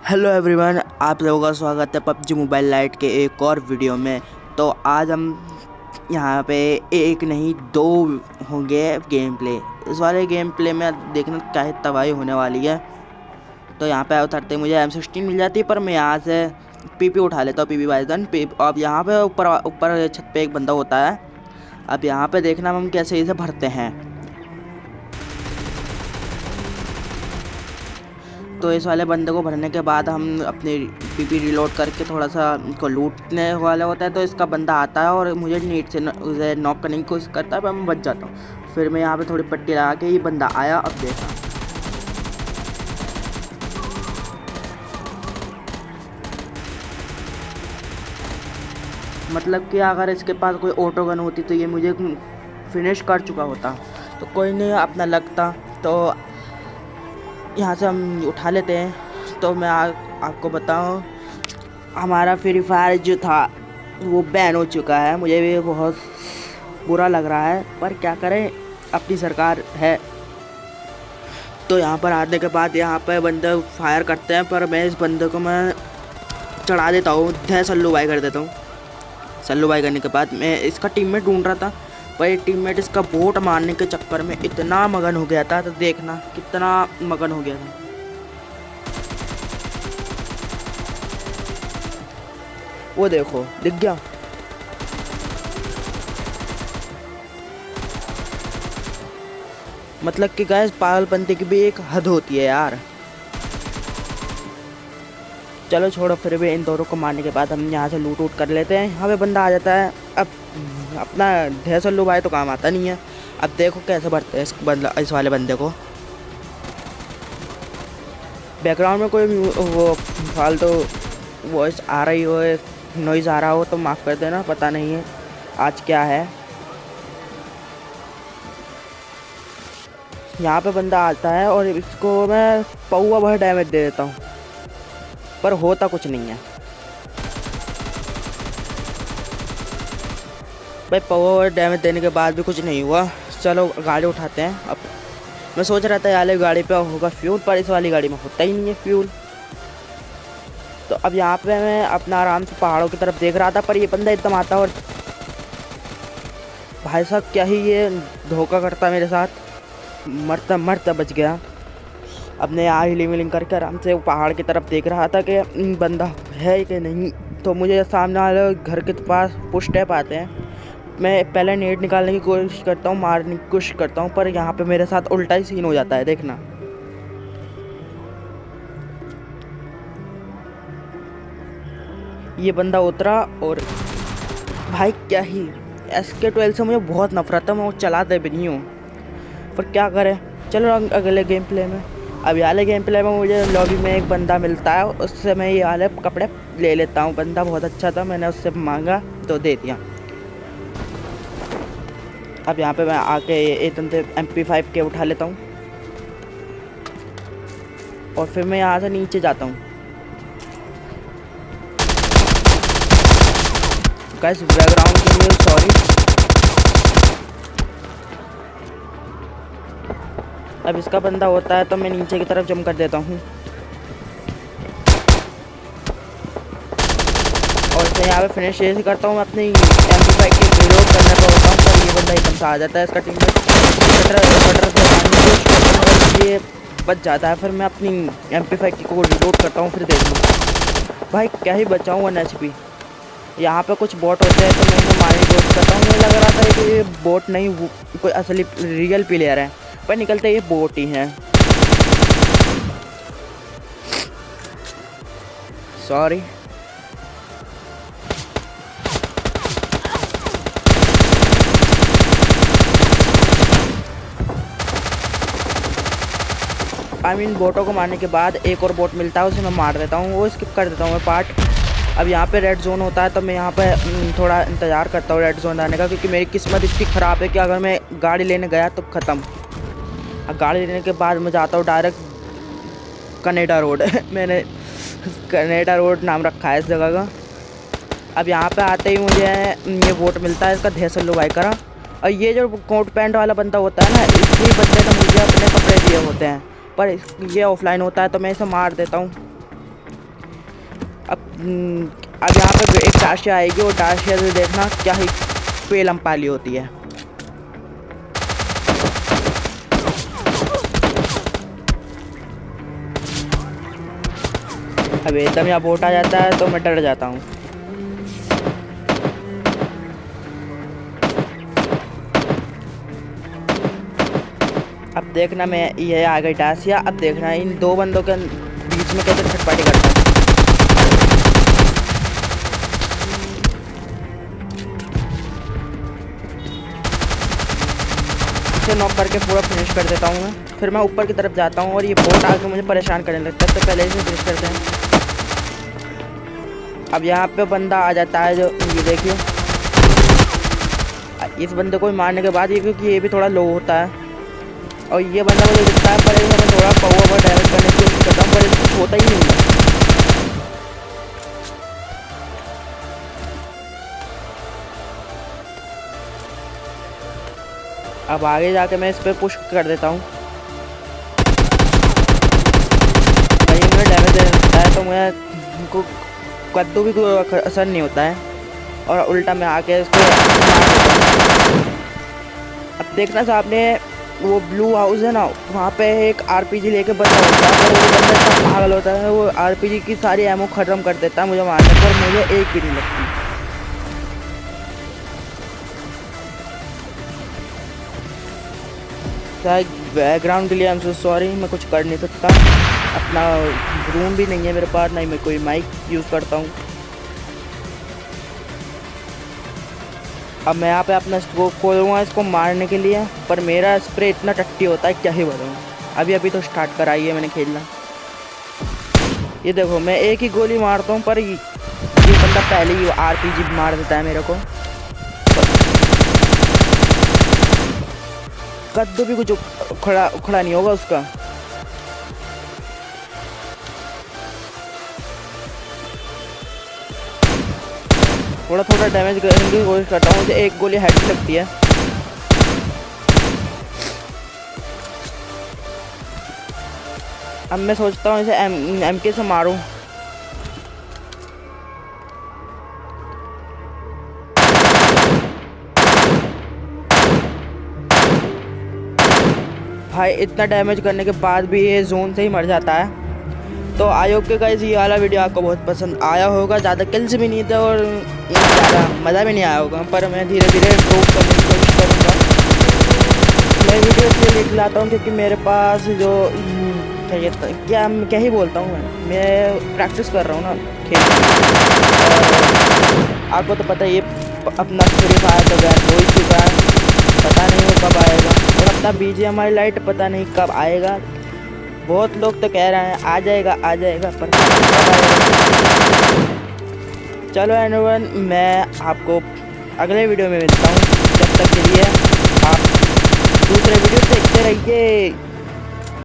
Hello everyone, आप लोगों का स्वागत है पबजी मोबाइल लाइट के एक और वीडियो में। तो आज हम यहाँ पे एक नहीं दो होंगे गेम प्ले। इस वाले गेम प्ले में देखना क्या ही तबाही होने वाली है। तो यहाँ पे उतरते मुझे M16 मिल जाती है, पर मैं यहाँ से पीपी उठा लेता हूँ, पीपी बाइजन। अब यहाँ पे ऊपर ऊपर छत पे एक बंदा होता है। अब यहाँ पे देखना हम कैसे इसे भरते हैं। तो इस वाले बंदे को भरने के बाद हम अपनी पीपी रिलोड करके थोड़ा सा इनको लूटने वाला होता है। तो इसका बंदा आता है और मुझे नीट से उसे नॉक करने की कोशिश करता है, पर मैं बच जाता हूँ। फिर मैं यहाँ पे थोड़ी पट्टी लगा के ये बंदा आया। अब देखा मतलब कि अगर इसके पास कोई ऑटो गन होती तो ये मुझे फिनिश कर चुका होता। तो कोई नहीं, अपना लगता। तो यहाँ से हम उठा लेते हैं। तो मैं आपको बताऊँ, हमारा फ्री फायर जो था वो बैन हो चुका है। मुझे भी बहुत बुरा लग रहा है, पर क्या करें, अपनी सरकार है। तो यहाँ पर आने के बाद यहाँ पर बंदे फायर करते हैं, पर मैं इस बंदे को मैं चढ़ा देता हूँ, सल्लू बाई कर देता हूँ। सल्लू बाई करने के बाद मैं इसका टीममेट ढूंढ रहा था, पर ये टीममेट इसका बोट मारने के चक्कर में इतना मगन हो गया था। तो देखना कितना मगन हो गया था। वो देखो, दिख गया। मतलब कि गाइस, पागलपंती की भी एक हद होती है यार। चलो छोड़ो, फिर भी इन दोनों को मारने के बाद हम यहाँ से लूट कर लेते हैं। यहाँ पे बंदा आ जाता है। अब अपना ढेर सल्लू भाई तो काम आता नहीं है। अब देखो कैसे भरते हैं इस वाले बंदे को। बैकग्राउंड में कोई वो फालतू वॉइस आ रही हो, नॉइज़ आ रहा हो तो माफ़ कर देना, पता नहीं है आज क्या है। यहाँ पे बंदा आता है और इसको मैं पौवा भर डैमेज दे देता हूँ, पर होता कुछ नहीं है भाई। पावर डैमेज देने के बाद भी कुछ नहीं हुआ। चलो गाड़ी उठाते हैं। अब मैं सोच रहा था यार गाड़ी पे होगा फ्यूल, पर इस वाली गाड़ी में होता ही नहीं है फ्यूल। तो अब यहाँ पे मैं अपना आराम से पहाड़ों की तरफ देख रहा था, पर ये बंदा एकदम आता और भाई साहब क्या ही ये धोखा करता मेरे साथ। मरता मरता बच गया। अब मैं यहाँ हिलिंग विलिंग करके आराम से पहाड़ की तरफ देख रहा था कि बंदा है कि नहीं। तो मुझे सामने वाले घर के पास पुश टैप आते हैं। मैं पहले नेट निकालने की कोशिश करता हूँ, मारने की कोशिश करता हूँ, पर यहाँ पे मेरे साथ उल्टा ही सीन हो जाता है। देखना, ये बंदा उतरा और भाई क्या ही SK12 से मुझे बहुत नफरत है। मैं वो चलाते भी नहीं हूँ, पर क्या करें। चलो अगले गेम प्ले में। अब ये वाले गेम प्ले में मुझे लॉबी में एक बंदा मिलता है, उससे मैं ये वाले कपड़े ले लेता हूँ। बंदा बहुत अच्छा था, मैंने उससे मांगा तो दे दिया। अब यहाँ पे मैं आके एकदम से MP5 के उठा लेता हूँ और फिर मैं यहाँ से नीचे जाता हूँ। गाइस बैकग्राउंड के लिए सॉरी। अब इसका बंदा होता है तो मैं नीचे की तरफ जंप कर देता हूँ और फिर यहाँ पे फिनिश ऐसे करता हूँ। मैं अपनी MP5 के रिलोड करने पर होता हूँ, पर ये बंदा एकदम से आ जाता है। इसका टीम ये बच जाता है। फिर मैं अपनी MP5 को रिलोड करता हूँ। फिर देखूँ भाई क्या ही बचाऊँ 1 HP। यहाँ पे कुछ बोट होते हैं तो मैं इन्हें मारने की कोशिश करता हूँ। मुझे लग रहा था कि ये बोट नहीं, कोई असली रियल प्लेयर है, पर निकलते ये बोट ही हैं। सॉरी। बोटों को मारने के बाद एक और बोट मिलता है, उसे मैं मार देता हूँ, वो स्किप कर देता हूँ मैं पार्ट। अब यहाँ पे रेड जोन होता है तो मैं यहाँ पे थोड़ा इंतज़ार करता हूँ रेड जोन आने का, क्योंकि मेरी किस्मत इतनी ख़राब है कि अगर मैं गाड़ी लेने गया तो ख़त्म। अब गाड़ी लेने के बाद मैं जाता हूँ डायरेक्ट कनेडा रोड मैंने कनेडा रोड नाम रखा है इस जगह का। अब यहाँ पे आते ही मुझे ये बोट मिलता है, इसका ढेसल्लू भाई करा। और ये जो कोट पैंट वाला बंदा होता है ना, इसी बंदे ने मुझे अपने कपड़े दिए होते हैं, पर ये ऑफलाइन होता है तो मैं इसे मार देता हूँ। अब यहाँ पे एक डाशिया आएगी और डाशिया से देखना क्या ही पेलम पाली होती है। अब एकदम यहाँ बोट आ जाता है तो मैं डर जाता हूँ। अब देखना मैं ये आ गई डासिया। अब देखना इन दो बंदों के बीच में कैसे छटपटी करता है। इसे नॉक करके पूरा फिनिश कर देता हूँ मैं। फिर मैं ऊपर की तरफ जाता हूँ और ये बोट आके मुझे परेशान करने लगता है, तो पहले इसे फिनिश करते हैं। अब यहाँ पे बंदा आ जाता है, जो ये देखिए इस बंदे को मारने के बाद ये, क्योंकि ये भी थोड़ा लो होता है और ये बंदा मुझे दिखता है, पर मैं थोड़ा पावर पर डैमेज करने की कोशिश करता हूँ, पर इसको कुछ होता ही नहीं है। अब आगे जाके मैं इस पर पुश कर देता हूँ। भाई मुझे डैमेज देने लगता है तो मुझे कद्दू भी कोई असर नहीं होता है और उल्टा मैं आके इसको मार देता हूँ। अब देखना सामने वो ब्लू हाउस है ना, वहाँ पे एक आरपीजी लेके बंदा होता है, पर वो बंदा इतना पागल होता है, वो आरपीजी की सारी एमो ख़त्म कर देता है मुझे मारने पर, मुझे एक भी नहीं लगती। बैकग्राउंड के लिए आई एम सो सॉरी, मैं कुछ कर नहीं सकता। अपना रूम भी नहीं है मेरे पास, नहीं मैं कोई माइक यूज़ करता हूँ। अब मैं यहाँ पे अपना स्कोप खोलूँगा इसको मारने के लिए, पर मेरा स्प्रे इतना टट्टी होता है क्या ही बताऊँ। अभी तो स्टार्ट कराई है मैंने खेलना। ये देखो मैं एक ही गोली मारता हूँ पर ये बंदा पहले ही आरपीजी मार देता है मेरे को। कद्दू भी कुछ उखड़ा नहीं होगा उसका। थोड़ा डैमेज करने की कोशिश करता हूँ, मुझे एक गोली हेड लगती है। अब मैं सोचता हूँ इसे एमके से मारूं। भाई इतना डैमेज करने के बाद भी ये जोन से ही मर जाता है। तो आई होप के गाइस ये वाला वीडियो आपको बहुत पसंद आया होगा। ज़्यादा किल्स भी नहीं थे और ज़्यादा मज़ा भी नहीं आया होगा, पर मैं धीरे धीरे इम्प्रूव करने की कोशिश करूँगा। मैं वीडियो इसलिए लेके लाता हूँ क्योंकि मेरे पास जो क्या ही बोलता हूँ, मैं प्रैक्टिस कर रहा हूँ ना खेल। और आपको तो पता ही अपना फ्री फायर तो बैन हो ही चुका है, पता नहीं वो कब आएगा। और अपना BGMI लाइट पता नहीं कब आएगा। बहुत लोग तो कह रहे हैं आ जाएगा पर कब आएगा। चलो एनीवन, मैं आपको अगले वीडियो में मिलता हूँ। जब तक के लिए आप दूसरे वीडियो देखते रहिए।